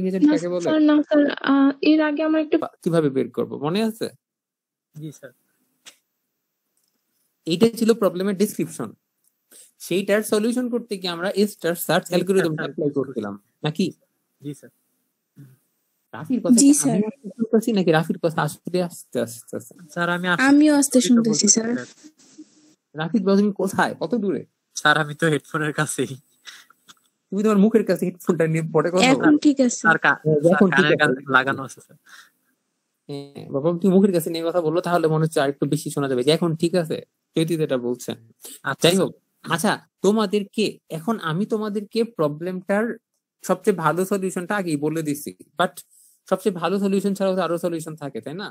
Agent না কাকে বলে? স্যার, না স্যার, এর আগে আমার একটা কিভাবে বের করব মনে আছে? জি স্যার। এইটা ছিল প্রবলেমের ডেসক্রিপশন। সেইটার সলিউশন করতে গিয়ে আমরা স্টার সার্চ অ্যালগরিদমটা অ্যাপ্লাই করছিলাম নাকি? জি স্যার। রাফির কথা জি কি স্যার। আমি আসতে শুনতেছি নাকি রাফির কথা আসতে আসতে আসতে? স্যার আমিও আসতে শুনতেছি স্যার। রাফিদ বাবু তুমি কোথায়, কত দূরে? স্যার আমি তো হেডফোনের কাছেই। তুমি তোমার মুখের কাছে হেডফোনটা নিয়ে পড়ে কথা বলো। এখন ঠিক আছে স্যার এখন ঠিক কানের আছে কাছে লাগানো আছে স্যার। হ্যাঁ বাবা, তুমি মুখের কাছে নিয়ে কথা বললো তাহলে মনে হচ্ছে আরেকটু বেশি শোনা যাবে। যে এখন ঠিক আছে, চৈতি যেটা বলছেন। যাই হোক, আচ্ছা তোমাদেরকে এখন আমি তোমাদেরকে প্রবলেমটার সবচেয়ে ভালো সলিউশনটা আগেই বলে দিছি, বাট সবচেয়ে ভালো সলিউশন ছাড়াও তো আরো সলিউশন থাকে, তাই না?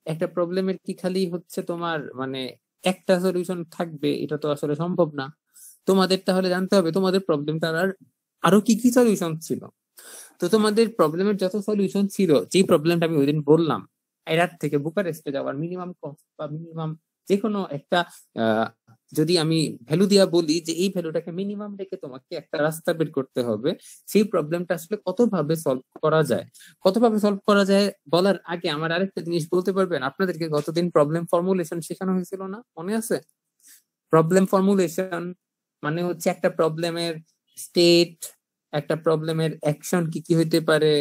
একটা প্রবলেমের কি খালি হচ্ছে তোমার মানে একটা সলিউশন থাকবে, এটা তো আসলে সম্ভব না। তোমাদের তাহলে জানতে হবে তোমাদের প্রবলেমটার আরো কি কি সলিউশন ছিল। তো তোমাদের প্রবলেমের যত সলিউশন ছিল, যে প্রবলেমটা আমি ওইদিন বললাম, এরার থেকে বুকারেস্টে যাওয়ার মিনিমাম কস্ট বা মিনিমাম যে কোনো একটা যদি আমি ভ্যালু দিয়া বলি যে এই ভ্যালুটাকে মিনিমাম রেখে তোমাকে একটা রাস্তা বের করতে হবে, সেই প্রবলেমটা আসলে কতভাবে সলভ করা যায়। কতভাবে সলভ করা যায় বলার আগে আমার আরেকটা জিনিস বলতে পারবেন, আপনাদেরকে গতদিন প্রবলেম ফর্মুলেশন শেখানো হয়েছিল না, মনে আছে? প্রবলেম ফর্মুলেশন মানে হচ্ছে একটা প্রবলেমের স্টেট, একটা প্রবলেমের অ্যাকশন কি কি হইতে পারে,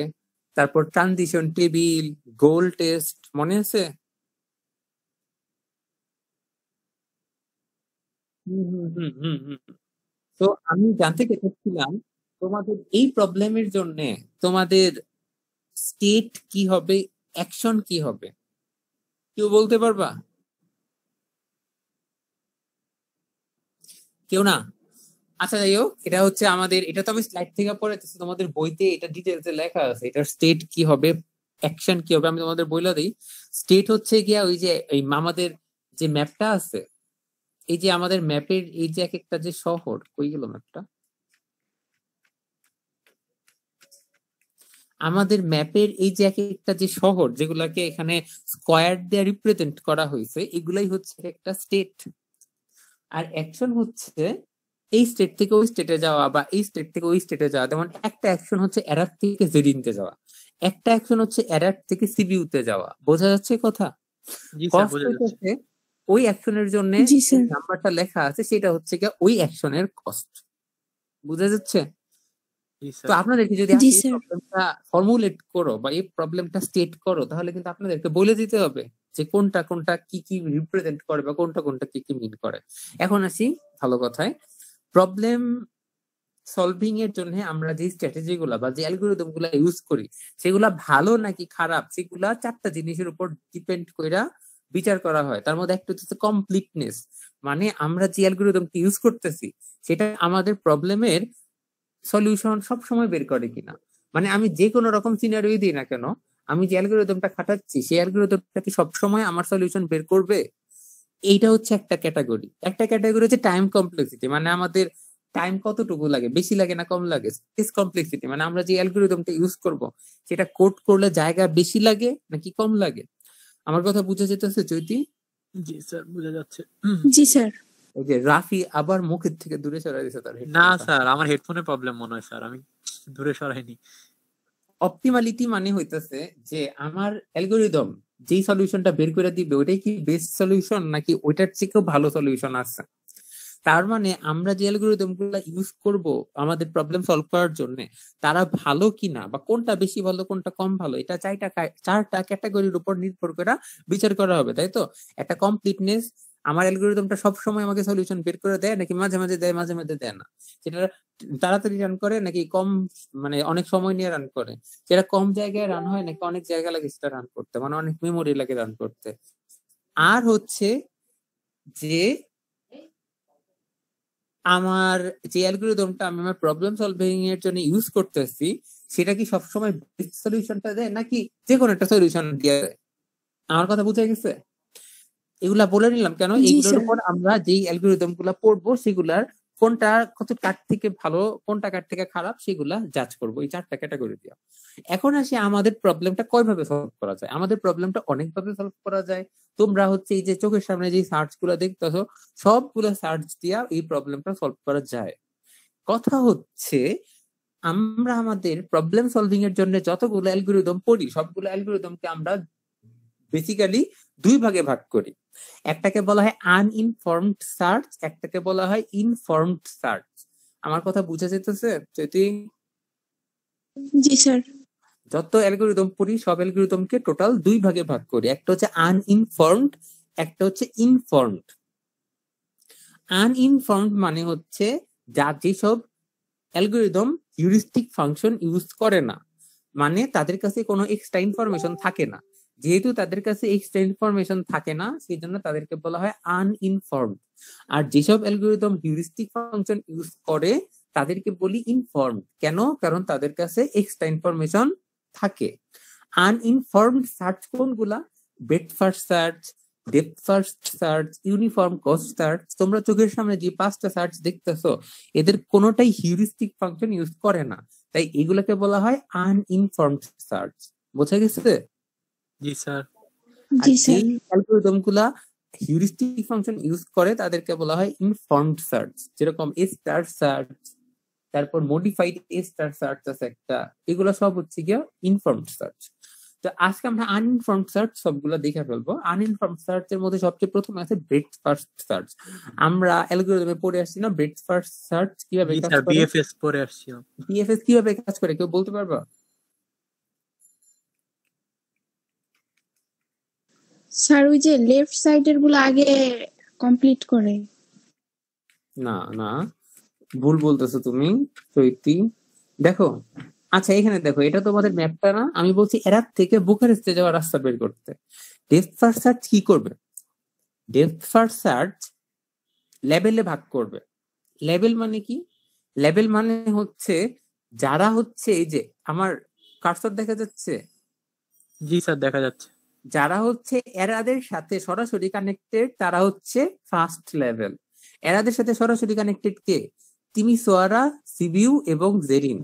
তারপর ট্রানজিশন টেবিল, গোল টেস্ট, মনে আছে? তো আমি জানতে চাচ্ছিলাম তোমাদের এই প্রবলেমের জন্য তোমাদের স্টেট কি হবে, অ্যাকশন কি হবে, কেউ বলতে পারবা? কেউ না? আচ্ছা যাই হোক, এটা হচ্ছে আমাদের, এটা তো আমি স্লাইড থেকে পড়ে তোমাদের বইতে এটা ডিটেলসে লেখা আছে, এটার স্টেট কি হবে, অ্যাকশন কি হবে। আমি তোমাদের বইলা দিই। স্টেট হচ্ছে গিয়া ওই যে এই আমাদের যে ম্যাপটা আছে, এই যে আমাদের ম্যাপের এই যে এক একটা যে শহর, কই গেল ম্যাপটা? আমাদের ম্যাপের এই যে এক একটা যে শহর যেগুলাকে এখানে স্কোয়ার দিয়ে রিপ্রেজেন্ট করা হয়েছে, এগুলাই হচ্ছে একটা স্টেট। আর অ্যাকশন হচ্ছে এই স্টেট থেকে ওই স্টেটে যাওয়া বা এই স্টেট থেকে ওই স্টেটে যাওয়া। যেমন একটা অ্যাকশন হচ্ছে অ্যাডার থেকে জেডিনতে যাওয়া, একটা অ্যাকশন হচ্ছে অ্যাডার থেকে সিবিউতে যাওয়া। বোঝা যাচ্ছে কথা? কস্ট হচ্ছে ওই অ্যাকশনের জন্য নাম্বারটা লেখা আছে, সেটা হচ্ছে কি ওই অ্যাকশনের কস্ট। বুঝা যাচ্ছে? তো আপনাদেরকে যদি প্রবলেমটা ফর্মুলেট করো বা এই প্রবলেমটা স্টেট করো, তাহলে কিন্তু আপনাদেরকে বলে দিতে হবে যে কোনটা কোনটা কি কি রিপ্রেজেন্ট করে বা কোনটা কোনটা কি কি মিন করে। এখন আসি ভালো কথায়, প্রবলেম সলভিং এর জন্য আমরা যে স্ট্র্যাটেজি গুলা বা যে অ্যালগরিদম গুলা ইউজ করি, সেগুলা ভালো নাকি খারাপ, সেগুলা চারটা জিনিসের উপর ডিপেন্ড কইরা বিচার করা হয়। তার মধ্যে একটা হচ্ছে কমপ্লিটনেস, মানে আমরা যে অ্যালগরিদমটা ইউজ করতেছি সেটা আমাদের প্রবলেমের সলিউশন সব সময় বের করে কিনা। মানে আমি যে কোনো রকম সিনারিও দিই না কেন, আমি যে অ্যালগরিদমটা খাটাচ্ছি সেই অ্যালগরিদমটা কি সবসময় আমার সলিউশন বের করবে? এইটা হচ্ছে একটা ক্যাটাগরি। একটা ক্যাটাগরি হচ্ছে টাইম কমপ্লেক্সিটি, মানে আমাদের টাইম কতটুকু লাগে, বেশি লাগে না কম লাগে। স্পেস কমপ্লেক্সিটি মানে আমরা যে অ্যালগরিদমটা ইউজ করব সেটা কোড করলে জায়গা বেশি লাগে নাকি কম লাগে। আমার কথা বুঝা যেতেছে চৈতি? জি স্যার বুঝা যাচ্ছে। জি স্যার। ওই যে রাফি আবার মুখের থেকে দূরে সরাই দিয়েছে তার। না স্যার, আমার হেডফোনের প্রবলেম মনে হয় স্যার, আমি দূরে সরাইনি। অপটিমালিটি মানে হইতেছে যে আমার অ্যালগরিদম যেই সলিউশনটা বের করে দিবে ওইটাই কি বেস্ট সলিউশন নাকি ওইটার থেকেও ভালো সলিউশন আছে। তার মানে আমরা যে অ্যালগরিদম গুলা ইউজ করব আমাদের প্রবলেম সলভ করার জন্য, তারা ভালো কিনা বা কোনটা বেশি ভালো কোনটা কম ভালো, এটা চারটা ক্যাটাগরির উপর নির্ভর করে বিচার করা হবে, তাই তো? একটা কমপ্লিটনেস, আমার অ্যালগরিদমটা সবসময় আমাকে সলিউশন বের করে দেয় নাকি মাঝে মাঝে দেয় মাঝে মাঝে দেয় না, সেটা তাড়াতাড়ি রান করে নাকি কম মানে অনেক সময় নিয়ে রান করে, সেটা কম জায়গায় রান হয় নাকি অনেক জায়গা লাগে সেটা রান করতে, মানে অনেক মেমোরি লাগে রান করতে। আর হচ্ছে যে আমার যে অ্যালগরিদমটা আমি আমার প্রবলেম সলভিং এর জন্য ইউজ করতেছি সেটা কি সবসময় বেস্ট সলিউশনটা দেয় নাকি যে কোনো একটা সলিউশন দিয়ে দেয়। আমার কথা বুঝে গেছে? এগুলা বলে নিলাম কেন, এগুলোর উপর আমরা যেই অ্যালগরিদম গুলা পড়বো সেগুলার কোনটা কত কার থেকে ভালো কোনটা কার থেকে খারাপ সেগুলা জাজ করবো এই চারটা ক্যাটাগরি দিয়ে। এখন আসি আমাদের প্রবলেমটা কয়ভাবে সলভ করা যায়। আমাদের প্রবলেমটা অনেকভাবে সলভ করা যায়। তোমরা হচ্ছে এই যে চোখের সামনে যে সার্চ গুলা দেখতেছো সবগুলো সার্চ দিয়া এই প্রবলেমটা সলভ করা যায়। কথা হচ্ছে আমরা আমাদের প্রবলেম সলভিং এর জন্য যতগুলো অ্যালগরিদম পড়ি সবগুলো অ্যালগরিদমকে আমরা বেসিক্যালি দুই ভাগে ভাগ করি। একটাকে বলা হয় আনইনফর্মড সার্চ, একটাকে বলা হয় ইনফর্মড সার্চ। আমার কথা বুঝা যেতেছে? যদি জি স্যার। যত অ্যালগরিদম পড়ি সব অ্যালগরিদমকে টোটাল দুই ভাগে ভাগ করি, একটা হচ্ছে আনইনফর্মড, একটা হচ্ছে ইনফর্মড। আনইনফর্মড মানে হচ্ছে যেসব অ্যালগরিদম হিউরিস্টিক ফাংশন ইউজ করে না, মানে তাদের কাছে কোনো এক্সট্রা ইনফরমেশন থাকে না। যেহেতু তাদের কাছে এক্সট্রা ইনফরমেশন থাকে না সেই জন্য তাদেরকে বলা হয় আনইনফর্মড। আর যেসব অ্যালগরিদম হিউরিস্টিক ফাংশন ইউজ করে তাদেরকে বলি ইনফর্মড। কেন? কারণ তাদের কাছে এক্সট্রা ইনফরমেশন থাকে। আনইনফর্মড সার্চ কোনগুলা? Breadth first search, depth first search, uniform cost search. তোমরা চোখের সামনে যে 5টা সার্চ দেখতেছো এদের কোনোটাই হিউরিস্টিক ফাংশন ইউজ করে না, তাই এগুলোকে বলা হয় আনইনফর্মড সার্চ। বোঝা গেছে? জি স্যার। আর জি যেই স্যার। অ্যালগরিদম গুলা হিউরিস্টিক ফাংশন ইউজ করে তাদেরকে বলা হয় ইনফর্মড সার্চ, যেরকম এ স্টার সার্চ, তারপর মডিফাইড এ স্টার সার্চ আছে একটা, এগুলো সব হচ্ছে গিয়া ইনফর্মড সার্চ। তো আজকে আমরা আনইনফর্মড সার্চ সবগুলো দেখে ফেলবো। আনইনফর্মড সার্চ এর মধ্যে সবচেয়ে প্রথমে আছে ব্রেডথ ফার্স্ট সার্চ। আমরা অ্যালগরিদমে পড়ে আসছি না ব্রেডথ ফার্স্ট সার্চ কিভাবে জি কাজ স্যার, করে? বিএফএস পড়ে আসছিলাম। বিএফএস কিভাবে কাজ করে কেউ বলতে পারবা? স্যার ওই যে লেফট সাইডের গুলো আগে কমপ্লিট করে। না না, ভুল বলতেছো তুমি চৈতি। দেখো, আচ্ছা এখানে দেখো, এটা তোমাদের ম্যাপটা না? আমি বলছি এরার থেকে বুখারেস্টে যাওয়ার রাস্তা বের করতে। ডেপথ ফার্স্ট সার্চ কি করবে? ডেপথ ফার্স্ট সার্চ লেভেলে ভাগ করবে। লেভেল মানে কি? লেভেল মানে হচ্ছে যারা হচ্ছে, এই যে আমার কার্সর দেখা যাচ্ছে, জি স্যার, দেখা যাচ্ছে। যারা হচ্ছে এরাদের সাথে সরাসরি কানেক্টেড তারা হচ্ছে ফার্স্ট লেভেল। এরাদের সাথে সরাসরি কানেক্টেড কে? তিমিসোয়ারা, সিবিইউ এবং জেরিন।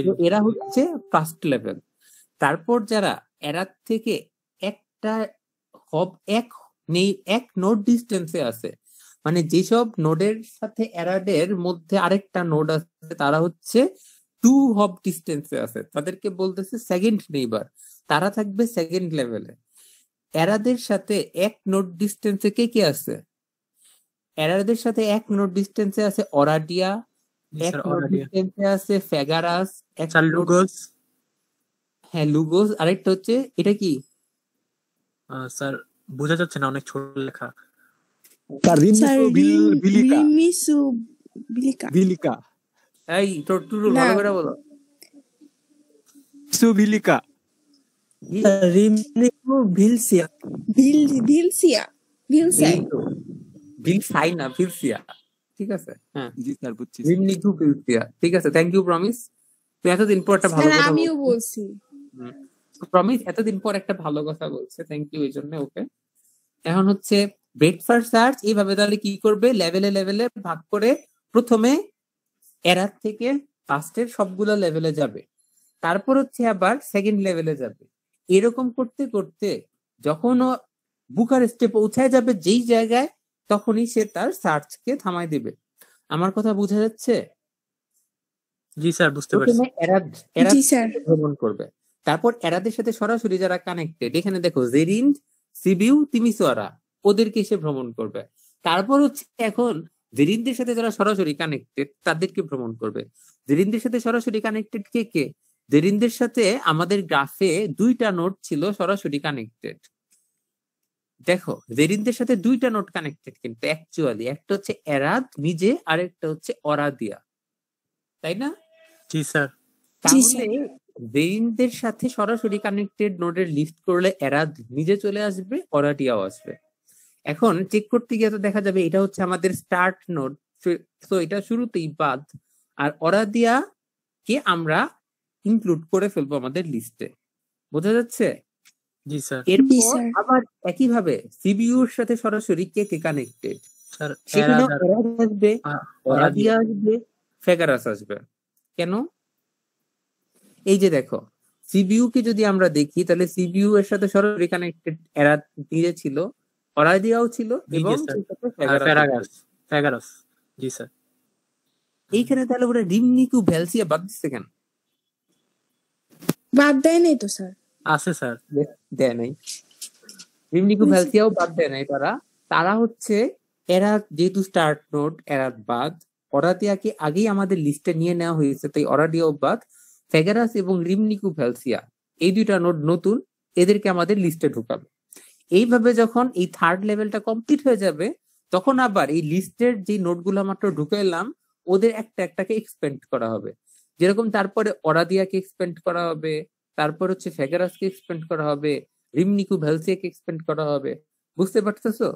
তো এরা হচ্ছে ফার্স্ট লেভেল। তারপর যারা এরার থেকে একটা এক নোড ডিস্টেন্সে আছে, মানে যেসব নোডের সাথে এরাদের মধ্যে আরেকটা নোড আছে তারা হচ্ছে 2 হপ ডিস্টেন্সে আছে, তাদেরকে বলতেছে সেকেন্ড নেইবার। তারা থাকবে সেকেন্ড লেভেলে। এরাদের সাথে এক নোড ডিস্টেন্সে কে কে আছে? এরাদের সাথে এক নোড ডিস্টেন্সে আছে অরাডিয়া, এক নোড ডিস্টেন্সে আছে ফেগারাস, এক লুগোস। হ্যাঁ লুগোস, আরেকটা হচ্ছে এটা কি স্যার বোঝা যাচ্ছে না, অনেক ছোট লেখা। বিলিকা। এই টুটুল ভালো করে বলো। সুভিলিকা। ভিলসিয়া। ভিলসাই না, ভিলসিয়া। ঠিক আছে, হ্যাঁ জি স্যার, বুঝছি। রিমনিকু ভিলসিয়া। ঠিক আছে, থ্যাংক ইউ প্রমিস। তুই এতদিন পর একটা ভালো কথা আমিও বলছি। প্রমিস এতদিন পর একটা ভালো কথা বলছে, থ্যাংক ইউ এই জন্য ওকে। এখন হচ্ছে ব্রেডথ ফার্স্ট সার্চ এইভাবে তাহলে কি করবে? লেভেলে লেভেলে ভাগ করে প্রথমে এরার থেকে ফার্স্টের সবগুলো লেভেলে যাবে, তারপর হচ্ছে আবার সেকেন্ড লেভেলে যাবে। এরকম করতে করতে যখন ও বুখারেস্টে পৌঁছায় যাবে যেই জায়গায়, তখনই সে তার সার্চকে থামাই দেবে। আমার কথা বোঝা যাচ্ছে? জি স্যার, বুঝতে পারছি। এরাদ ভ্রমণ করবে, তারপর এরাদের সাথে সরাসরি যারা কানেক্টেড, এখানে দেখো জেরিন, সিবিইউ, তিমিসোয়ারা, ওদেরকে সে ভ্রমণ করবে। তারপর হচ্ছে এখন জেরিনদের সাথে যারা সরাসরি কানেক্টেড তাদেরকে ভ্রমণ করবে। জেরিনদের সাথে সরাসরি কানেক্টেড কে কে? জেরিনদের সাথে আমাদের গ্রাফে 2টা নোড ছিল সরাসরি কানেক্টেড। দেখো জেরিনদের সাথে 2টা নোড কানেক্টেড, কিন্তু অ্যাকচুয়ালি একটা হচ্ছে এরাদ নিজে আর একটা হচ্ছে অরাদিয়া, তাই না? জি স্যার। তাহলে জেরিনদের সাথে সরাসরি কানেক্টেড নোডের লিস্ট করলে এরাদ নিজে চলে আসবে, অরাদিয়াও আসবে। এখন চেক করতে গিয়ে তো দেখা যাবে এটা হচ্ছে আমাদের স্টার্ট নোড, তো এটা শুরুতেই বাদ, আর অরাদিয়া কে আমরা ইনক্লুড করে ফেলবো আমাদের লিস্টে। বোঝা যাচ্ছে? জি স্যার। এরপর আবার একইভাবে সিবিইউ এর সাথে সরাসরি কে কে কানেক্টেড, সেখানে এরাদ আসবে, অরাদিয়া আসবে, ফেগারাস আসবে। কেন? এই যে দেখো সিবিইউ কে যদি আমরা দেখি তাহলে সিবিইউ এর সাথে সরাসরি কানেক্টেড এরাদ নিজে ছিল, অরাদিয়াও ছিল এবং ফেগারাস। জি স্যার। এইখানে তাহলে ওরা রিমনিকু ভ্যালসিয়া বাদ দিচ্ছে কেন? বাদ দেয় নাই তো স্যার। আছে স্যার। দেয় নাই, রিমনিকু ভ্যালসিয়াও বাদ দেয় নাই তারা। তারা হচ্ছে এরা যেহেতু স্টার্ট নোড এরা বাদ, অরাদিয়াকে আগেই আমাদের লিস্টে নিয়ে নেওয়া হয়েছে, তাই অরাদিয়াও বাদ। ফেগারাস এবং রিমনিকু ভ্যালসিয়া এই দুইটা নোড নতুন, এদেরকে আমাদের লিস্টে ঢুকাবে। এইভাবে যখন এই থার্ড লেভেলটা কমপ্লিট হয়ে যাবে, তখন আবার এই লিস্টের যে নোটগুলো মাত্র ঢুকাইলাম ওদের একটা একটাকে এক্সপেন্ড করা হবে। যেরকম তারপরে অরাদিয়াকে এক্সপেন্ড করা হবে, তারপর হচ্ছে ফেগারাসকে এক্সপেন্ড করা হবে, রিমনিকু ভ্যালসিয়াকে এক্সপেন্ড করা হবে। বুঝতে পারতেছো?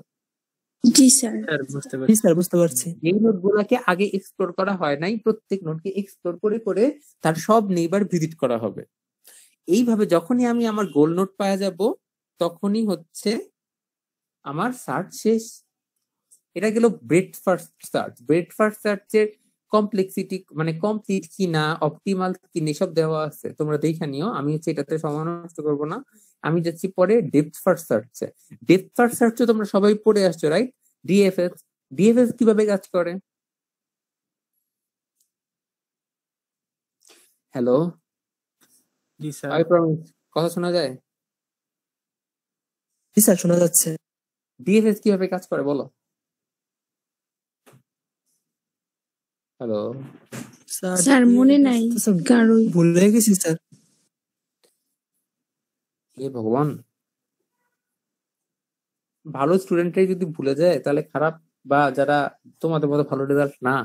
জি স্যার। স্যার বুঝতে জি পারছি। স্যার, বুঝতে পারছি। এই নোট গুলাকে আগে এক্সপ্লোর করা হয় নাই, প্রত্যেক নোটকে এক্সপ্লোর করে করে তার সব নেইবার ভিজিট করা হবে। এইভাবে যখনই আমি আমার গোল নোট পাওয়া যাব, তখনই হচ্ছে আমার সার্চ শেষ। এটা গেল bread first search. Bread first সার্চের কমপ্লেক্সিটি মানে কমপ্লিট কিনা, অপটিমাল কিনা এসব দেওয়া আছে, তোমরা দেখে নিও। আমি হচ্ছে এটাতে সময় নষ্ট করবো না, আমি যাচ্ছি পরে ডেপথ ফার্স্ট সার্চে। ডেপথ ফার্স্ট সার্চে তোমরা সবাই পড়ে আসছো, রাইট? ডিএফএস। ডিএফএস কিভাবে কাজ করে? হ্যালো, জি স্যার। কথা শোনা যায়? জি স্যার, শোনা যাচ্ছে। ডিএফএস কিভাবে কাজ করে বলো। হ্যালো স্যার মনে নাই কারোই। ভুলে গেছি স্যার। হে ভগবান, ভালো স্টুডেন্টরাই যদি ভুলে যায় তাহলে খারাপ, বা যারা তোমাদের মতো ভালো রেজাল্ট না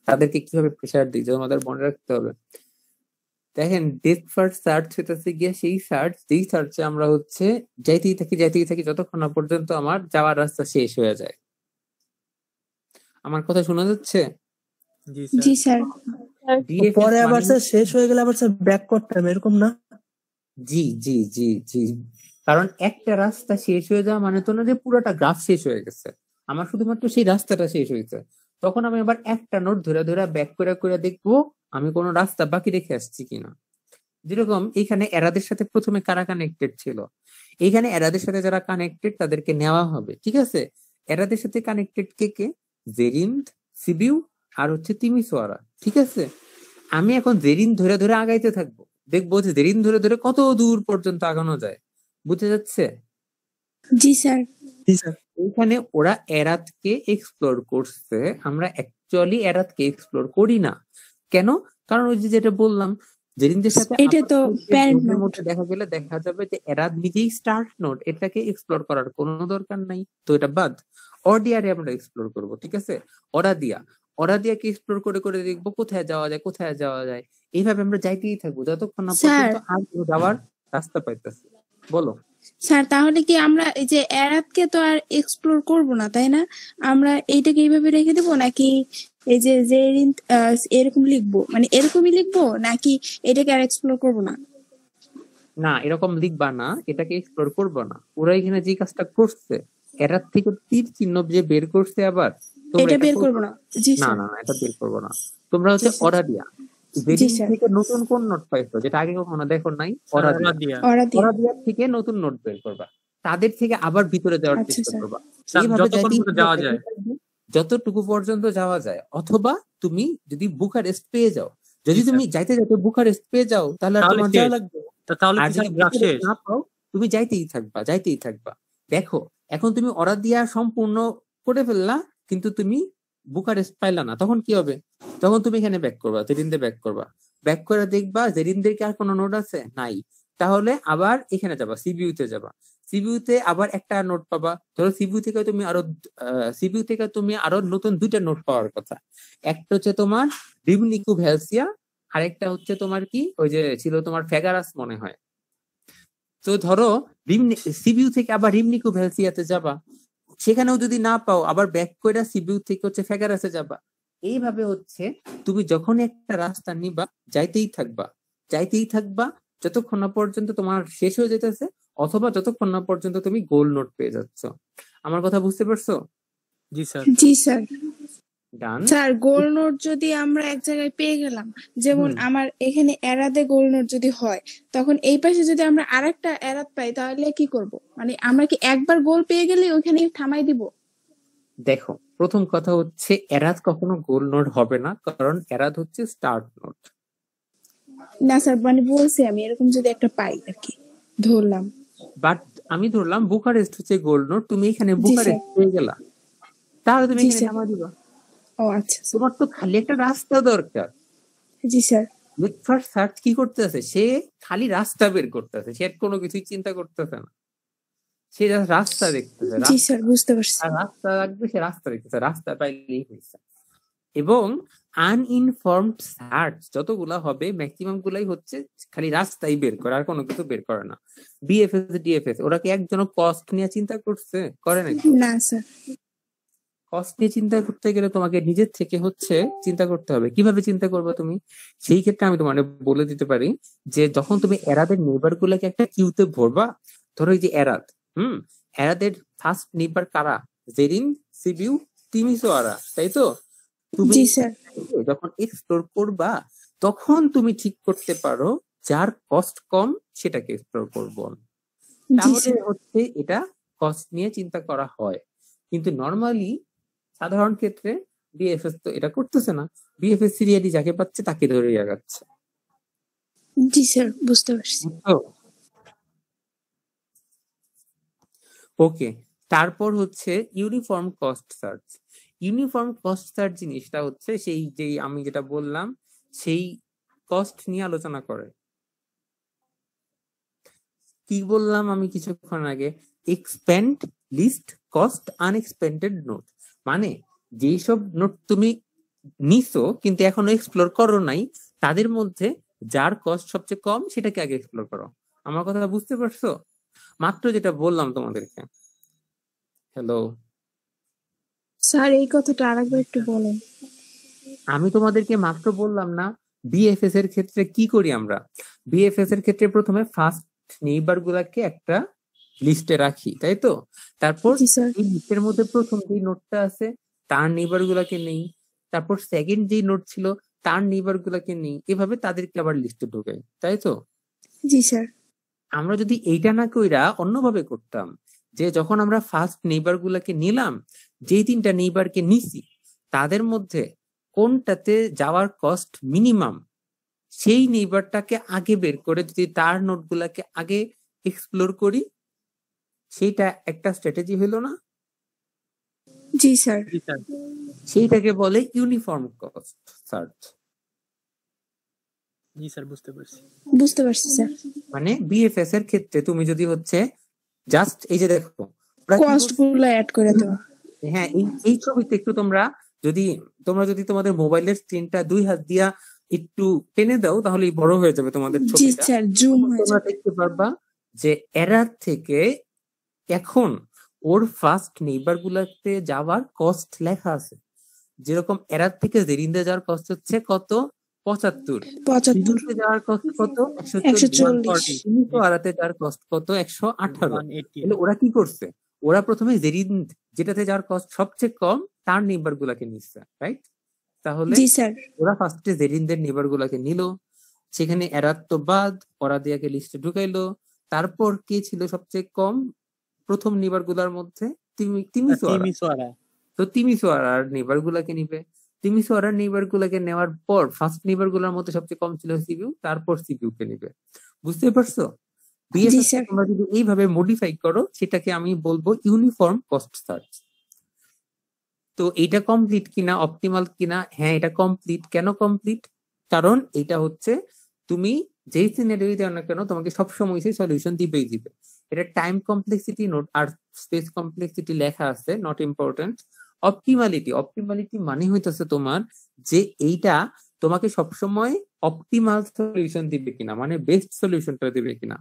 তাদেরকে কিভাবে প্রেশার দিই, আমাদের মনে রাখতে হবে। দেখেন, ডেপথ ফার্স্ট সার্চ হইতেছে গিয়ে সেই সার্চ, যেই সার্চে আমরা হচ্ছে যাইতেই থাকি যতক্ষণ না পর্যন্ত আমার যাওয়ার রাস্তা শেষ হয়ে যায়। আমার কথা শোনা যাচ্ছে? জি স্যার। পরে আবার স্যার শেষ হয়ে গেলে আবার স্যার ব্যাক করতে হবে, এরকম না? জি জি জি জি, কারণ একটা রাস্তা শেষ হয়ে যাওয়া মানে তো না যে পুরোটা গ্রাফ শেষ হয়ে গেছে, আমার শুধুমাত্র সেই রাস্তাটা শেষ হয়েছে। তখন আমি আবার একটা নোট ধরে ধরে ব্যাক করে করে দেখবো আমি কোনো রাস্তা বাকি রেখে আসছি কিনা। যেরকম এখানে এরাদের সাথে প্রথমে কারা কানেক্টেড ছিল, এখানে এরাদের সাথে যারা কানেক্টেড তাদেরকে নেওয়া হবে, ঠিক আছে? এরাদের সাথে কানেক্টেড কে কে? জেরিন্দ, সিবিউ আর হচ্ছে তিমিসোয়ারা, ঠিক আছে? আমি এখন জেরিন ধরে ধরে আগাইতে থাকবো, দেখবো যে জেরিন ধরে ধরে কত দূর পর্যন্ত আগানো যায়। বুঝতে যাচ্ছে? জি স্যার। জি স্যার। এখানে ওরা এরাতকে এক্সপ্লোর করছে, আমরা অ্যাকচুয়ালি এরাতকে এক্সপ্লোর করি না। কেন? কারণ ওই যে যেটা বললাম, জেরিনদের সাথে এটা তো প্যারেন্ট নোড। মধ্যে দেখা যাবে যে এরাত নিজেই স্টার্ট নোড, এটাকে এক্সপ্লোর করার কোনো দরকার নাই, তো এটা বাদ। অর্ডিয়ারে আমরা এক্সপ্লোর করব, ঠিক আছে? অরাদিয়াকে এক্সপ্লোর করে করে দেখবো কোথায় যাওয়া যায়। এইভাবে আমরা যাইতেই থাকবো যতক্ষণ না পর্যন্ত আর কোনো যাওয়ার রাস্তা পাইতেছি। বলো স্যার, তাহলে কি আমরা এই যে এরাতকে তো আর এক্সপ্লোর করব না, তাই না? আমরা এইটাকে এইভাবে রেখে দেবো, নাকি এই যে জেরিন এরকম লিখবো, মানে এরকমই লিখবো, নাকি এটাকে আর এক্সপ্লোর করব না? না, এরকম লিখবা না, এটাকে এক্সপ্লোর করবো না। ওরা এখানে যে কাজটা করছে, এরার থেকে তীর চিহ্ন যে বের করছে, আবার এটা বের করব না। জি না স্যার। না না, এটা বের করবো না। তোমরা হচ্ছে জি স্যার। অরাদিয়া জি স্যার। থেকে নতুন কোন নোট পাইছো যেটা আগে কখনো দেখো নাই? অরাদিয়া। অরাদিয়া থেকে নতুন নোট বের করবা, তাদের থেকে আবার ভিতরে যাওয়ার আচ্ছা চেষ্টা স্যার। করবা। স্যার, এইভাবে যতক্ষণ পর্যন্ত যাওয়া যায়। যতটুকু পর্যন্ত যাওয়া যায়। অথবা তুমি যদি বুখারেস্ট পেয়ে যাও, যদি জি, তুমি যাইতে যাইতে বুখারেস্ট পেয়ে যাও, তাহলে আর তাহলে তোমার শেষ। যাওয়া লাগবে। তাহলে আর কি যদি স্যার গ্রাফ বুখারেস্ট শেষ? না পাও, তুমি যাইতেই থাকবা। দেখো, এখন তুমি অরাদিয়া সম্পূর্ণ করে ফেললা, কিন্তু তুমি বুখারেস্ট পাইলা না, তখন কি হবে? তখন তুমি এখানে ব্যাক করবা, জেরিন্দে ব্যাক করে দেখবা জেরিনদের কি আর কোনো নোট আছে? নাই। তাহলে আবার এখানে যাবা, সিবিইউতে যাবা। সিবিইউতে আবার একটা নোট পাবা। ধরো সিবিইউ থেকে তুমি আরো নতুন দুইটা নোট পাওয়ার কথা। একটা হচ্ছে তোমার রিমনিকু ভ্যালসিয়া, আরেকটা হচ্ছে তোমার কি ওই যে ছিল তোমার ফেগারাস মনে হয়। তো ধরো সিবিইউ থেকে আবার রিমনিকু ভ্যালসিয়াতে যাবা, সেখানেও যদি না পাও আবার ব্যাক করে সিবিইউ থেকে হচ্ছে ফেগারাসে যাবা। এইভাবে হচ্ছে তুমি যখন একটা রাস্তা নিবা, যাইতেই থাকবা যতক্ষণ না পর্যন্ত তোমার শেষ হয়ে যেতেছে, অথবা যতক্ষণ না পর্যন্ত তুমি গোল নোট পেয়ে যাচ্ছ। আমার কথা বুঝতে পারছো? জি স্যার। জি স্যার। ডান। স্যার, গোল নোট যদি আমরা এক জায়গায় পেয়ে গেলাম, যেমন আমার এখানে এরাদে গোল নোট যদি হয়, তখন এই পাশে যদি আমরা আরেকটা এরাদ পাই, তাহলে কি করব? মানে আমরা কি একবার গোল পেয়ে গেলে ওইখানে থামাই দিব? দেখো, প্রথম কথা হচ্ছে এরাদ কখনো গোল নোড হবে না, কারণ এরাদ হচ্ছে স্টার্ট নোড। না স্যার, মানে বলছি আমি এরকম যদি একটা পাই আর কি, ধরলাম। বাট আমি ধরলাম বুখারেস্ট হচ্ছে গোল নোড, তুমি এখানে জি স্যার। বুখারেস্ট হয়ে গেলা, তাহলে তুমি জি এখানে স্যার। নামা দিবা। ও আচ্ছা স্যার। তোমার তো খালি একটা রাস্তা দরকার। জি স্যার। উইথ ফার্স্ট সার্চ কি করতেছে, সে খালি রাস্তা বের করতেছে, সে আর কোনো কিছুই চিন্তা করতেছে না, সে just রাস্তা দেখতেছে, জি স্যার, বুঝতে পারছি। রাস্তা লাগবে, সে রাস্তা দেখতেছে, রাস্তা পাইলেই হয়েছে। এবং আনইনফর্মড সার্চ যতগুলা হবে ম্যাক্সিমাম গুলাই হচ্ছে খালি রাস্তাই বের করে, আর কোনো কিছু বের করে না। বিএফএস ডিএফএস ওরা কি একজনও কস্ট নিয়ে চিন্তা করছে? করে নাকি? না স্যার। কস্ট নিয়ে চিন্তা করতে গেলে তোমাকে নিজের থেকে হচ্ছে চিন্তা করতে হবে। কিভাবে চিন্তা করবে তুমি? সেই ক্ষেত্রে আমি তোমাকে বলে দিতে পারি যে যখন তুমি এরাদের নেইবার গুলাকে একটা কিউতে ভরবা, ধরো এই যে এরাদ, এরাদের ফার্স্ট নেইবার কারা? জেরিন, সিবিউ, তিমিসোয়ারা, তাই তো? তুমি জি স্যার। যখন এক্সপ্লোর করবা তখন তুমি ঠিক করতে পারো যার কস্ট কম সেটাকে এক্সপ্লোর করবো, জি তাহলে স্যার। হচ্ছে এটা কস্ট নিয়ে চিন্তা করা হয়। কিন্তু নর্মালি সাধারণ ক্ষেত্রে বিএফএস তো এটা করতেছে না, বিএফএস সিরিয়ালি যাকে পাচ্ছে তাকে ধরে আগাচ্ছে। জি স্যার, বুঝতে পারছি। ওকে, তারপর হচ্ছে uniform cost search. Uniform cost search জিনিসটা হচ্ছে সেই যে আমি যেটা বললাম সেই কস্ট নিয়ে আলোচনা করে। কি বললাম আমি কিছুক্ষণ আগে? এক্সপেন্ড লিস্ট কস্ট আনএক্সপেন্ডেড নোট, মানে যেসব নোট তুমি নিছো কিন্তু এখনো এক্সপ্লোর করো নাই, তাদের মধ্যে যার কস্ট সবচেয়ে কম সেটাকে আগে এক্সপ্লোর করো। আমার কথা বুঝতে পারছো? মাত্র যেটা বললাম তোমাদেরকে। হ্যালো, স্যার এই কথাটা আরেকবার একটু বলেন। আমি তোমাদেরকে মাত্র বললাম না বিএফএস এর ক্ষেত্রে কি করি আমরা? বিএফএস এর ক্ষেত্রে প্রথমে ফার্স্ট নেইবার গুলাকে একটা লিস্টে রাখি, তাই তো? তারপর জি স্যার। এই লিস্টের মধ্যে প্রথম যে নোটটা আছে তার নেইবার গুলাকে নেই, তারপর সেকেন্ড যে নোট ছিল তার নেইবার গুলাকে নেই, এভাবে তাদেরকে আবার লিস্টে ঢোকাই, তাই তো? জি স্যার। আমরা যদি এইটা না কইরা অন্যভাবে করতাম, যে যখন আমরা ফার্স্ট নেইবার গুলাকে নিলাম, যেই তিনটা নেইবারকে নিছি তাদের মধ্যে কোনটাতে যাওয়ার কস্ট মিনিমাম সেই নেইবারটাকে আগে বের করে যদি তার নোটগুলাকে আগে এক্সপ্লোর করি, সেইটা একটা স্ট্র্যাটেজি হলো না? জি স্যার। জি স্যার। সেইটাকে বলে ইউনিফর্ম কস্ট সার্চ। জি স্যার, বুঝতে পারছি। বুঝতে পারছি স্যার। মানে বিএফএস এর ক্ষেত্রে তুমি যদি হচ্ছে জাস্ট এই যে দেখো ওরা কি কস্ট করছে? গুলো অ্যাড করে দেওয়া। হ্যাঁ, এই ছবিতে একটু তোমরা যদি তোমাদের মোবাইলের স্ক্রিনটা 2 হাত দিয়া একটু টেনে দাও তাহলেই বড় হয়ে যাবে তোমাদের জি ছবিটা। স্যার, জুম হয়ে তোমরা যাবে। দেখতে পারবা যে এরার থেকে এখন ওর ফার্স্ট নেইবার গুলাতে যাওয়ার কস্ট লেখা আছে। যেরকম এরার থেকে জেরিন্দে যাওয়ার কস্ট হচ্ছে কত? 75। 75। সিজুতে যাওয়ার কস্ট কত? 140। তিমিসো আরাতে যাওয়ার কস্ট কত? 118। 180। তাহলে ওরা কি করছে? ওরা প্রথমে জেরিন্দ যেটাতে যাওয়ার কস্ট সবচেয়ে কম তার নেইবার গুলাকে নিচ্ছে, রাইট? তাহলে জি স্যার। ওরা ফার্স্টে জেরিনদের নেইবার গুলাকে নিল, সেখানে এরাত তো বাদ, ওরাদিয়াকে লিস্টে ঢুকাইলো। তারপর কে ছিল সবচেয়ে কম প্রথম নেইবার গুলার মধ্যে? তিমিসোয়ারা। তিমিসোয়ারা। তো তিমিসোয়ারার নেইবার গুলাকে নিবে। তিমিসোয়ারার নেইবার গুলাকে নেওয়ার পর ফার্স্ট নেইবার গুলার মধ্যে সবচেয়ে কম ছিল সিবিউ, তারপর সিবিউ কে নিবে। বুঝতে পারছো? জি বিএফএস স্যার। তোমরা যদি এইভাবে মডিফাই করো সেটাকে আমি বলবো ইউনিফর্ম কস্ট সার্চ। তো এটা কমপ্লিট কিনা, অপটিমাল কিনা? হ্যাঁ, এটা কমপ্লিট। কেন কমপ্লিট? কারণ এটা হচ্ছে তুমি যেই সিনারিও দাও না কেন তোমাকে সবসময় সেই সলিউশন দিবেই দিবে। এটা টাইম কমপ্লেক্সিটি নোট আর স্পেস কমপ্লেক্সিটি লেখা আছে, নট ইম্পর্টেন্ট। অপটিমালিটি মানে হইতেছে তোমার যে এইটা তোমাকে সবসময় অপটিমাল সলিউশন দিবে কিনা, মানে বেস্ট সলিউশনটা দিবে কিনা।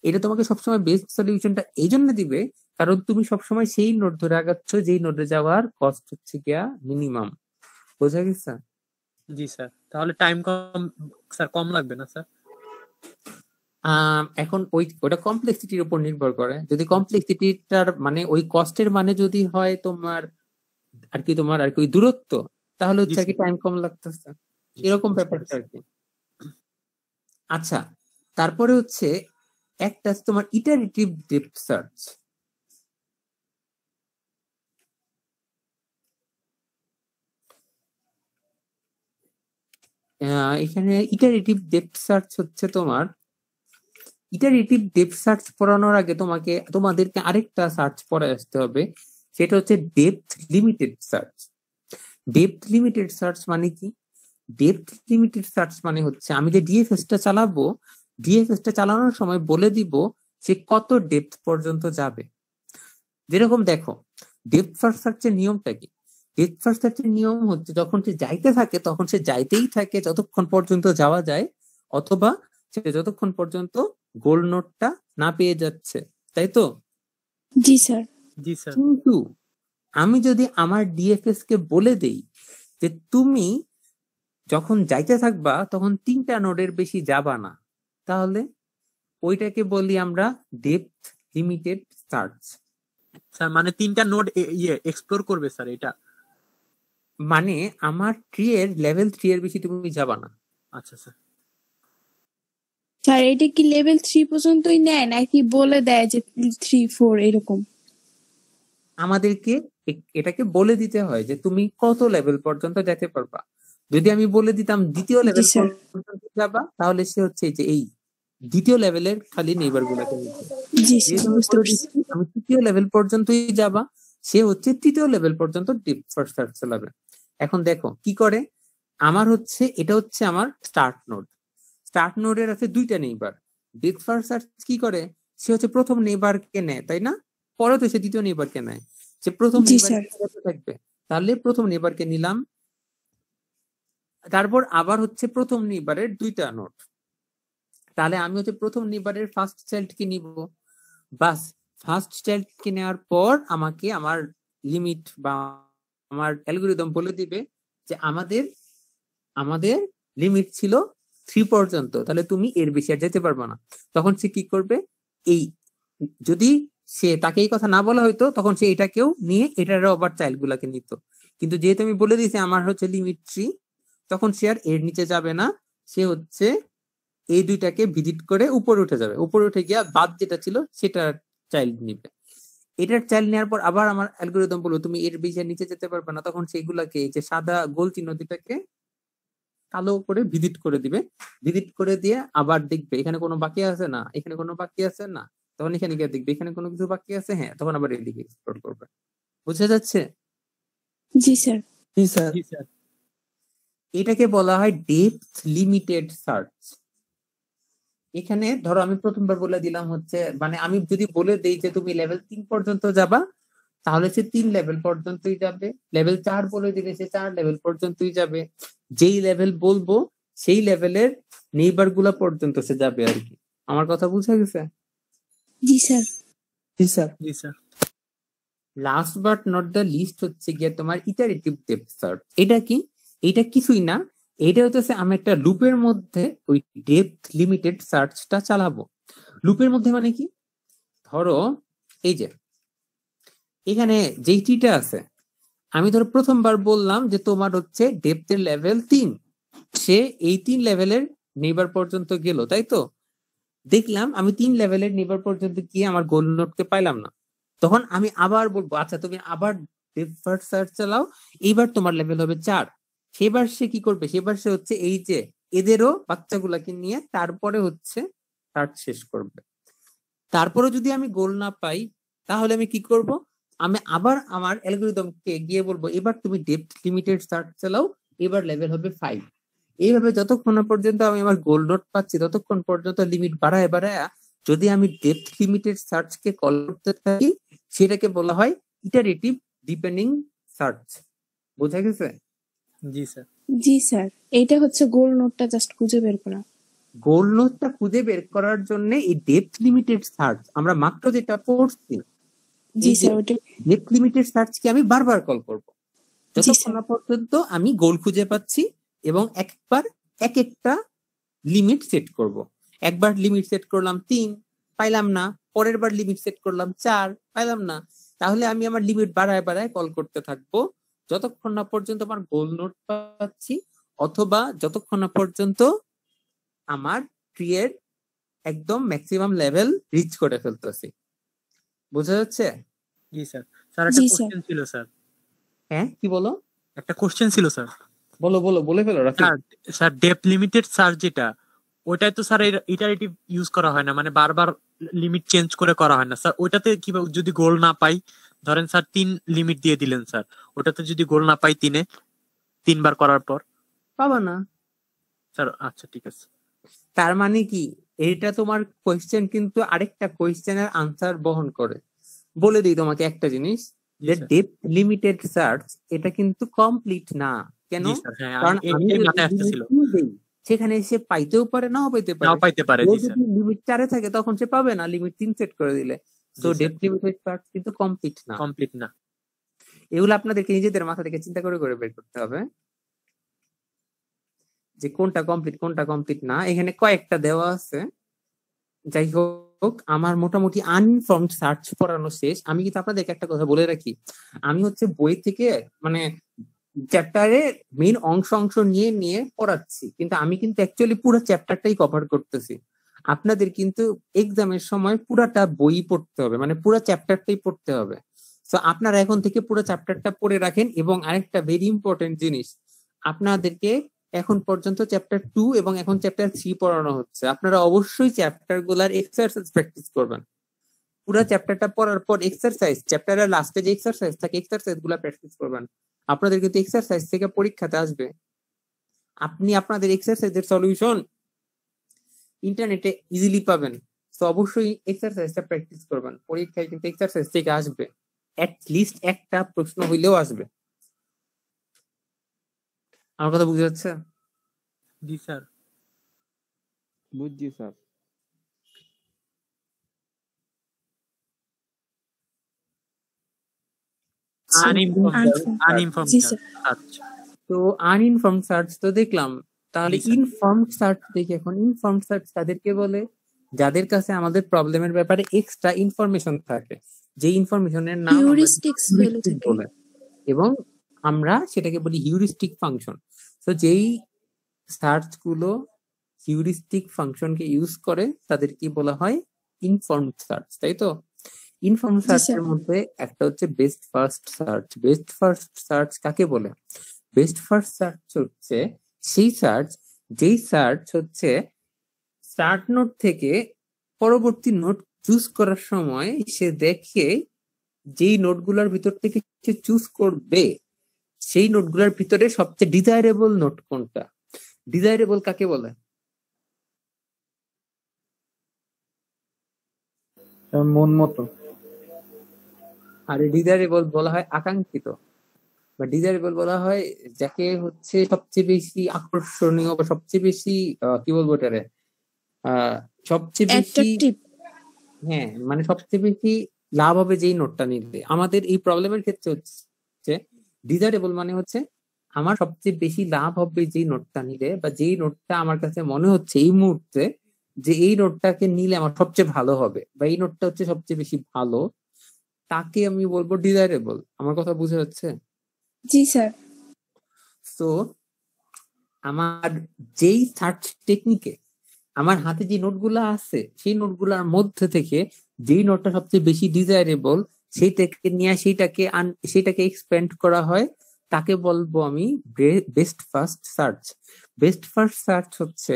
এটা তোমাকে সবসময় বেস্ট সলিউশনটা এই জন্য দিবে কারণ তুমি সবসময় সেই নোট ধরে আগাচ্ছ যেই নোটে যাওয়ার কস্ট হচ্ছে গিয়া মিনিমাম। বোঝা গেছে? জি স্যার, তাহলে টাইম কম স্যার, কম লাগবে না স্যার? এখন ওটা কমপ্লেক্সিটির উপর নির্ভর করে। যদি কমপ্লেক্সিটিটার মানে ওই কস্টের মানে যদি হয় তোমার আর কি ওই দূরত্ব, তাহলে হচ্ছে আর কি টাইম কম লাগতেছে, এরকম ব্যাপারটা আর কি। আচ্ছা, তারপরে হচ্ছে একটা আছে তোমার ইটারেটিভ ডেপথ সার্চ। এখানে ইটারেটিভ ডেপথ সার্চ হচ্ছে তোমার, ইটারেটিভ ডেপথ সার্চ পড়ানোর আগে তোমাদেরকে আরেকটা সার্চ পড়ে আসতে হবে, সেটা হচ্ছে depth limited search. Depth limited search মানে কি? ডেপথ লিমিটেড সার্চ মানে হচ্ছে আমি যে ডিএফএস টা চালাবো, ডিএফএস টা চালানোর সময় বলে দিব সে কত ডেপথ পর্যন্ত যাবে। যেরকম দেখো ডেপথ ফার্স্ট সার্চের নিয়মটা কি? ডেপথ ফার্স্ট সার্চের নিয়ম হচ্ছে যখন সে যাইতে থাকে তখন সে যাইতেই থাকে যতক্ষণ পর্যন্ত যাওয়া যায়, অথবা সে যতক্ষণ পর্যন্ত গোল নোটটা না পেয়ে যাচ্ছে, তাই তো? জি স্যার। জি স্যার। কিন্তু আমি যদি আমার ডিএফএস কে বলে দেই যে তুমি যখন যাইতে থাকবা তখন 3টা নোডের বেশি যাবা না, তাহলে ওইটাকে বলি আমরা ডেপথ লিমিটেড সার্চ। স্যার মানে 3টা নোড এক্সপ্লোর করবে স্যার, এটা মানে আমার ট্রি এর লেভেল 3 এর বেশি তুমি যাবা না। আচ্ছা স্যার। স্যার এটা কি লেভেল 3 পর্যন্তই নেয় নাকি বলে দেয় যে 3 4 এরকম? আমাদেরকে এটাকে বলে দিতে হয় যে তুমি কত লেভেল পর্যন্ত যেতে পারবা। যদি আমি বলে দিতাম দ্বিতীয় লেভেল স্যার। পর্যন্ত যাবা, তাহলে সে হচ্ছে যে এই দ্বিতীয় লেভেলের খালি নেইবার গুলাকে নিচ্ছে। জি যেহেতু স্যার আমি বুঝতে বলে পারছি। দিচ্ছি আমি তৃতীয় লেভেল পর্যন্তই যাবা, সে হচ্ছে তৃতীয় লেভেল পর্যন্ত ডেপথ ফার্স্ট সার্চ চালাবে। এখন দেখো কি করে, আমার হচ্ছে এটা হচ্ছে আমার স্টার্ট নোড। স্টার্ট নোডের আছে 2টা নেইবার। ডেপথ ফার্স্ট সার্চ কি করে, সে হচ্ছে প্রথম নেইবারকে নেয়, তাই না? পরে তো সে দ্বিতীয় নেইবারকে নেয়। সে প্রথম জি নেইবারকে স্যার। থাকবে, তাহলে প্রথম নেইবারকে নিলাম, তারপর আবার হচ্ছে প্রথম নেইবারের 2টা নোড, তাহলে আমি হচ্ছে প্রথম নেইবারের ফার্স্ট চাইল্ডকে নিব। বাস ফার্স্ট চাইল্ডকে নেওয়ার পর আমাকে আমার লিমিট বা আমার অ্যালগরিদম বলে দিবে যে আমাদের লিমিট ছিল 3 পর্যন্ত, তাহলে তুমি এর বেশি আর যেতে পারবে না। তখন সে কি করবে, এই যদি সে তাকে এই কথা না বলা হয়তো তখন সে এটাকেও নিয়ে এটারও আবার চাইল্ড গুলাকে নিত, কিন্তু যেহেতু আমি বলে দিয়েছি আমার হচ্ছে লিমিট 3, তখন সে আর এর নিচে যাবে না, সে হচ্ছে এই 2টাকে ভিজিট করে উপরে উঠে যাবে, উপরে উঠে গিয়া বাদ যেটা ছিল সেটার চাইল্ড নিবে। এটার চাইল্ড নেওয়ার পর আবার আমার অ্যালগরিদম বলবো তুমি এর বেশি নিচে যেতে পারবে না, তখন সেইগুলাকে এই যে সাদা গোল চিহ্ন দুটাকে কালো করে ভিজিট করে দিবে। ভিজিট করে দিয়ে আবার দেখবে এখানে কোনো বাকি আছে না, এখানে কোনো বাকি আছে না, তখন এখানে গিয়ে দেখবে এখানে কোনো কিছু বাকি আছে, হ্যাঁ, তখন আবার এদিকে এক্সপ্লোর করবে। বুঝা যাচ্ছে? জি স্যার। জি স্যার। জি স্যার। এটাকে বলা হয় ডেপথ লিমিটেড সার্চ। এখানে ধরো আমি প্রথমবার বলে দিলাম হচ্ছে, মানে আমি যদি বলে দেই যে তুমি লেভেল 3 পর্যন্ত যাবা, তাহলে সে 3 লেভেল পর্যন্তই যাবে। লেভেল 4 বলে দিলে সে 4 লেভেল পর্যন্তই যাবে। যেই লেভেল বলবো সেই লেভেলের নেইবার গুলা পর্যন্ত সে যাবে আর কি। আমার কথা বুঝা গেছে? জি স্যার। জি স্যার। জি sir. Last but not the least হচ্ছে গিয়ে তোমার ইটারেটিভ ডেপথ সার্চ। এটা কি? এটা কিছুই না, এটা হচ্ছে আমি একটা লুপের মধ্যে ওই ডেপথ লিমিটেড সার্চটা চালাবো। লুপের মধ্যে মানে কি, ধরো এই যে এখানে যেই ট্রিটা আছে, আমি ধরো প্রথমবার বললাম যে তোমার হচ্ছে ডেপথের লেভেল 3, সে এই 3 লেভেলের নেইবার পর্যন্ত গেল, তাই তো? দেখলাম আমি 3 লেভেলের নেইবার পর্যন্ত গিয়ে আমার গোল নোটকে পাইলাম না, তখন আমি আবার বলবো আচ্ছা তুমি আবার ডেপথ ফার্স্ট সার্চ চালাও, এইবার তোমার লেভেল হবে 4। সেবার সে কি করবে, সেবার সে হচ্ছে এই যে এদেরও বাচ্চাগুলাকে নিয়ে তারপরে হচ্ছে সার্চ শেষ করবে। তারপরে যদি আমি গোল না পাই তাহলে আমি কি করব, আমি আবার আমার অ্যালগরিদমকে গিয়ে বলবো এবার তুমি ডেপথ লিমিটেড সার্চ চালাও, এবার লেভেল হবে 5। এইভাবে যতক্ষণ না পর্যন্ত আমি আমার গোল নোট পাচ্ছি ততক্ষণ পর্যন্ত লিমিট বাড়ায় বাড়ায় যদি আমি ডেপথ লিমিটেড সার্চকে কল করতে থাকি সেটাকে বলা হয় ইটারেটিভ ডিপেন্ডিং সার্চ। বোঝা গেছে? জি স্যার। জি স্যার। এইটা হচ্ছে গোল নোটটা জাস্ট খুঁজে বের করা। গোল নোটটা খুঁজে বের করার জন্য এই ডেপথ লিমিটেড সার্চ আমরা মাত্র যেটা পড়ছি, জি স্যার। ওটা ডেপথ লিমিটেড সার্চকে আমি বারবার কল করব জি যতক্ষণ স্যার। না পর্যন্ত আমি গোল খুঁজে পাচ্ছি, এবং একবার এক একটা লিমিট সেট করব। একবার লিমিট সেট করলাম 3, পাইলাম না, পরের বার লিমিট সেট করলাম 4, পাইলাম না, তাহলে আমি আমার লিমিট বাড়ায় বাড়ায় কল করতে থাকবো যতক্ষণ না পর্যন্ত আমার গোল নোট পাচ্ছি, অথবা যতক্ষণ না পর্যন্ত আমার ট্রি এর একদম ম্যাক্সিমাম লেভেল রিচ করে ফেলতেছি। বোঝা যাচ্ছে? জি স্যার। স্যার একটা জি স্যার। কোশ্চেন ছিল স্যার। হ্যাঁ, কি বলো? একটা কোশ্চেন ছিল স্যার। বলো বলো, বলে ফেলো Rafi. Sir sir depth limited search যেটা, ওইটাই তো স্যার ইটারেটিভ ইউজ করা হয় না, মানে বারবার লিমিট চেঞ্জ করে করা হয় না স্যার। ওইটাতে কিভাবে যদি গোল না পাই, ধরেন স্যার 3 লিমিট দিয়ে দিলেন স্যার, ওটাতে যদি গোল না পাই 3বার করার পর? পাবা না। স্যার আচ্ছা ঠিক আছে। তার মানে কি, এটা তোমার কোয়েশ্চেন কিন্তু আরেকটা কোয়েশ্চেনের আনসার বহন করে। বলে দিই তোমাকে একটা জিনিস, যে ডেপথ লিমিটেড সার্চ এটা কিন্তু কমপ্লিট না। কেন? জি স্যার, হ্যাঁ কারণ আমি এই যদি মাথায় limit আসতেছিল। 2 দেই, সেখানে সে পাইতেও পারে, নাও পাইতে নাও পারে। পাইতে পারে। ও জি স্যার। যদি লিমিট 4 থাকে তখন সে পাবে না, লিমিট 3 সেট করে দিলে। তো জি স্যার, ডেপথ লিমিটেড সার্চ কিন্তু কমপ্লিট না। কমপ্লিট না। এগুলো আপনাদেরকে নিজেদের মাথা থেকে চিন্তা করে করে বের করতে হবে, যে কোনটা কমপ্লিট কোনটা কমপ্লিট না। এখানে কয়েকটা দেওয়া আছে। যাই হোক, আমার মোটামুটি আনইনফর্মড সার্চ পড়ানো শেষ। আমি কিন্তু আপনাদেরকে একটা কথা বলে রাখি, আমি হচ্ছে বই থেকে মানে চ্যাপ্টারে মেইন অংশ নিয়ে নিয়ে পড়াচ্ছি, কিন্তু আমি কিন্তু অ্যাকচুয়ালি পুরো চ্যাপ্টারটাই কভার করতেছি। আপনাদের কিন্তু এক্সামের সময় পুরাটা বই পড়তে হবে, মানে পুরো চ্যাপ্টারটাই পড়তে হবে। তো আপনারা এখন থেকে পুরো চ্যাপ্টারটা পড়ে রাখেন। এবং আরেকটা ভেরি ইম্পর্টেন্ট জিনিস, আপনাদেরকে এখন পর্যন্ত চ্যাপ্টার 2 এবং এখন চ্যাপ্টার 3 পড়ানো হচ্ছে। আপনারা অবশ্যই চ্যাপ্টার গুলার এক্সারসাইজ প্র্যাকটিস করবেন। পুরো চ্যাপ্টারটা পড়ার পর এক্সারসাইজ, চ্যাপ্টারের লাস্টে যে এক্সারসাইজ থাকে এক্সারসাইজ গুলা প্র্যাকটিস করবেন। আপনাদের কিন্তু এক্সারসাইজ থেকে পরীক্ষাতে আসবে। আপনি আপনাদের এক্সারসাইজের সলিউশন ইন্টারনেটে ইজিলি পাবেন। তো অবশ্যই এক্সারসাইজটা প্র্যাকটিস করবেন, পরীক্ষায় কিন্তু এক্সারসাইজ থেকে আসবে, অ্যাট লিস্ট একটা প্রশ্ন হইলেও আসবে। আমার কথা বুঝে যাচ্ছে? জি স্যার। বুঝছি স্যার। আনইনফর্মড জি স্যার। আচ্ছা। তো আনইনফর্মড সার্চ তো দেখলাম, তাহলে জি স্যার। ইনফর্মড সার্চ দেখি। এখন ইনফর্মড সার্চ তাদেরকে বলে যাদের কাছে আমাদের প্রবলেমের ব্যাপারে এক্সট্রা ইনফরমেশন থাকে, যে ইনফরমেশনের নাম আমরা হিউরিস্টিক্স ভ্যালু heuristic থাকে। বলে, এবং আমরা সেটাকে বলি হিউরিস্টিক ফাংশন। তো যেই সার্চ গুলো হিউরিস্টিক ফাংশনকে ইউজ করে তাদের কি বলা হয়? ইনফর্মড সার্চ, তাই তো? ইনফর্মড জি সার্চের স্যার। মধ্যে একটা হচ্ছে best first search. Best first search কাকে বলে? বেস্ট ফার্স্ট সার্চ হচ্ছে সেই সার্চ, যেই সার্চ হচ্ছে স্টার্ট নোট থেকে পরবর্তী নোট চুজ করার সময় সে দেখে যেই নোটগুলোর ভিতর থেকে সে চুজ করবে সেই নোটগুলোর ভিতরে সবচেয়ে ডিজায়ারেবল নোট কোনটা। ডিজায়ারেবল কাকে বলে? মন মতো। আর ডিজায়ারেবল বলা হয় আকাঙ্ক্ষিত, বা ডিজায়ারেবল বলা হয় যাকে হচ্ছে সবচেয়ে বেশি আকর্ষণীয়, বা সবচেয়ে বেশি কি বলবো এটারে, সবচেয়ে বেশি, অ্যাট্রাকটিভ। হ্যাঁ মানে সবচেয়ে বেশি লাভ হবে যেই নোটটা নিলে। আমাদের এই প্রবলেমের ক্ষেত্রে হচ্ছে ডিজায়ারেবল মানে হচ্ছে আমার সবচেয়ে বেশি লাভ হবে যেই নোটটা নিলে, বা যেই নোটটা আমার কাছে মনে হচ্ছে এই মুহূর্তে যে এই নোটটাকে নিলে আমার সবচেয়ে ভালো হবে, বা এই নোটটা হচ্ছে সবচেয়ে বেশি ভালো, তাকে আমি বলবো ডিজায়ারেবল। আমার কথা বুঝে যাচ্ছে? জি স্যার। তো আমার যেই সার্চ টেকনিকে আমার হাতে যে নোটগুলা আছে সেই নোটগুলার মধ্যে থেকে যেই নোটটা সবচেয়ে বেশি ডিজায়ারেবল সেইটাকে নিয়ে সেইটাকে এক্সপ্যান্ড করা হয়, তাকে বলবো আমি best first search. Best first search হচ্ছে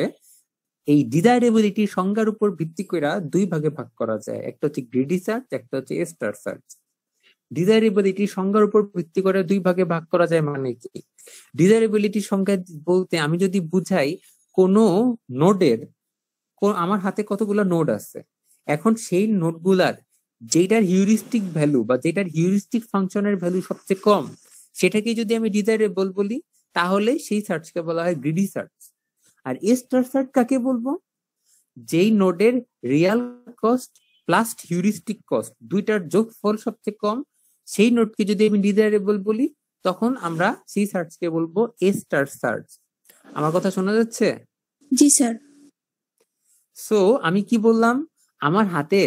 এই ডিজায়ারেবিলিটির সংজ্ঞার উপর ভিত্তি করে দুই ভাগে ভাগ করা যায়, একটা হচ্ছে গ্রিডি সার্চ, একটা হচ্ছে স্টার সার্চ। ডিজায়ারেবিলিটির সংজ্ঞার উপর ভিত্তি করে দুই ভাগে ভাগ করা যায় মানে কি? ডিজায়ারেবিলিটির সংজ্ঞা বলতে আমি যদি বুঝাই কোনো নোডের, আমার হাতে কতগুলো নোড আছে, এখন সেই নোডগুলার যেটার হিউরিস্টিক ভ্যালু বা যেটার হিউরিস্টিক ফাংশনের ভ্যালু সবচেয়ে কম, সেটাকে যদি আমি ডিজায়ারেবল বলি তাহলে সেই সার্চকে বলা হয় গ্রিডি সার্চ। আর স্টার সার্চ কাকে বলবো? যেই নোডের Real cost plus heuristic cost দুইটার যোগফল সবচেয়ে কম, সেই নোডকে যদি আমি ডিজায়ারেবল বলি তখন আমরা সেই সার্চকে বলবো স্টার সার্চ। আমার কথা শোনা যাচ্ছে? জি স্যার। সো আমি কি বললাম, আমার হাতে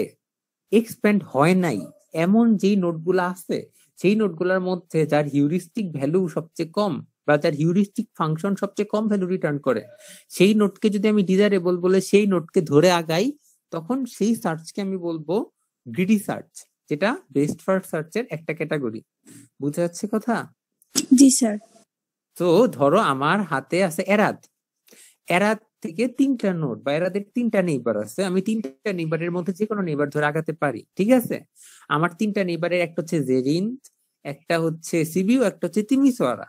এক্সপ্যান্ড হয় নাই এমন যেই নোটগুলো আছে সেই নোটগুলোর মধ্যে যার হিউরিস্টিক ভ্যালু সবচেয়ে কম বা যার হিউরিস্টিক ফাংশন সবচেয়ে কম ভ্যালু রিটার্ন করে, সেই নোটকে যদি আমি ডিজায়ারেবল বলে সেই নোটকে ধরে আগাই, তখন সেই সার্চকে আমি বলবো গ্রিডি সার্চ, যেটা বেস্ট ফার্স্ট সার্চের একটা ক্যাটাগরি। বুঝা যাচ্ছে কথা? জি স্যার। তো ধরো আমার হাতে আছে এরাদ, এরাদ থেকে 3টা নোড বা এরাদের 3টা নেইবার আছে, আমি 3টা নেইবারের মধ্যে যে কোনো নেইবার ধরে আগাতে পারি, ঠিক আছে? আমার 3টা নেইবারের একটা হচ্ছে জেরিন, একটা হচ্ছে সিবিউ, একটা হচ্ছে তিমিসোয়ারা।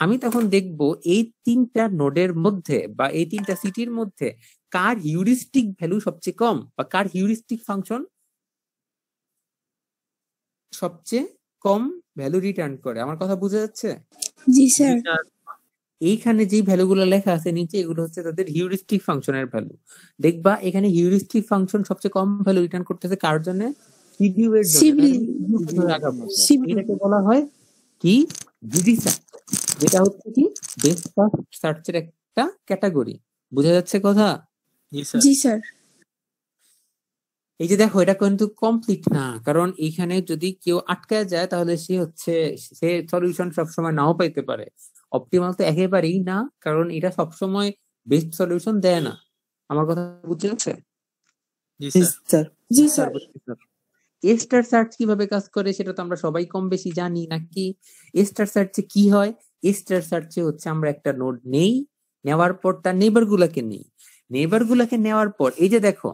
আমি তখন দেখবো এই 3টা নোডের মধ্যে বা এই 3টা সিটির মধ্যে কার হিউরিস্টিক ভ্যালু সবচেয়ে কম বা কার হিউরিস্টিক ফাংশন সবচেয়ে কম ভ্যালু রিটার্ন করে। আমার কথা বোঝা যাচ্ছে? জি স্যার। এইখানে যে ভ্যালুগুলো লেখা আছে নিচে, এগুলো হচ্ছে তাদের হিউরিস্টিক ফাংশনের ভ্যালু। দেখবা এখানে হিউরিস্টিক ফাংশন সবচেয়ে কম ভ্যালু রিটার্ন করতেছে কার জন্য? সিবিইউ এর জন্য। সিবিইউ। সিবিইউ। এটাকে বলা হয় কি? জিডি সার্চ, যেটা হচ্ছে কি বেস্ট ফার্স্ট সার্চের একটা ক্যাটাগরি। বোঝা যাচ্ছে কথা? জি স্যার। এই যে দেখো, এটা কিন্তু কমপ্লিট না, কারণ এইখানে যদি কেউ আটকায় যায় তাহলে সে সলিউশন সবসময় নাও পাইতে পারে। অপটিমাল তো একেবারেই না, কারণ এটা সবসময় বেস্ট সলিউশন দেয় না। আমার কথা বুঝতে পারছে? জি জি স্যার। স্যার। জি স্যার। এ স্টার সার্চ কিভাবে কাজ করে সেটা তো আমরা সবাই কম বেশি জানি নাকি? এ স্টার সার্চে কি হয়? এ স্টার সার্চে হচ্ছে আমরা একটা নোড নেই, নেওয়ার পর তার নেইবার গুলাকে নেই, নেইবার গুলাকে নেওয়ার পর এই যে দেখো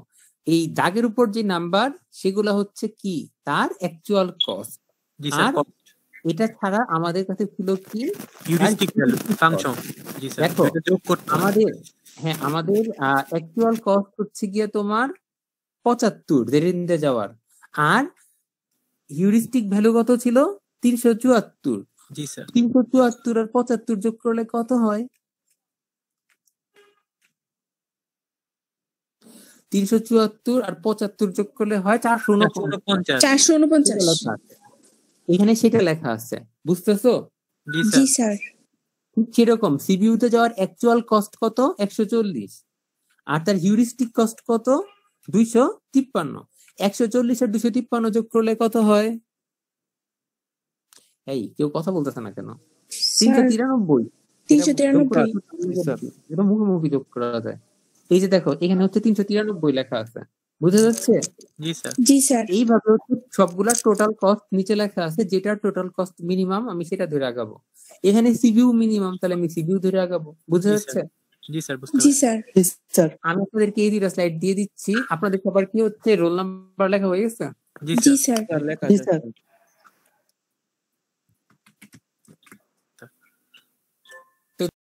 এই দাগের উপর যে নাম্বার, সেগুলা হচ্ছে কি তার অ্যাকচুয়াল কস্ট। জি স্যার। আর এটা ছাড়া আমাদের কাছে ছিল কি? Heuristic value function. জি স্যার। দেখো এটা যোগ করতে হবে। আমাদের অ্যাকচুয়াল কস্ট হচ্ছে গিয়ে তোমার 75 জেরিন্দে যাওয়ার, আর হিউরিস্টিক ভ্যালু কত ছিল? 374। জি স্যার। 374 আর 75 যোগ করলে কত হয়? 374 আর 75 যোগ করলে হয় 449। 449। এখানে সেটা লেখা আছে, বুঝতেছো? জি জি স্যার। স্যার। ঠিক সেরকম সিবিইউ তে যাওয়ার অ্যাকচুয়াল কস্ট কত? 140, আর তার হিউরিস্টিক কস্ট কত? 253। 140 আর 253 যোগ করলে কত হয়? এই কেউ কথা বলতেছে না কেন? 393। 393। এটা মুখোমুখি যোগ করা যায়। এই যে দেখো এখানে হচ্ছে 393 লেখা আছে, বুঝা যাচ্ছে? জি স্যার। জি স্যার। এইভাবে হচ্ছে সবগুলা টোটাল কস্ট নিচে লেখা আছে, যেটা টোটাল কস্ট মিনিমাম আমি সেটা ধরে আগাবো। এখানে সিবিইউ মিনিমাম, তাহলে আমি সিবিইউ ধরে আগাবো। বুঝা জি যাচ্ছে? জি স্যার। বুঝতে জি পারছি। স্যার। জি স্যার। আমি আপনাদেরকে এই 2টা স্লাইড দিয়ে দিচ্ছি। আপনাদের সবার কি হচ্ছে রোল নাম্বার লেখা হয়ে গেছে? জি জি স্যার। স্যার। জি স্যার।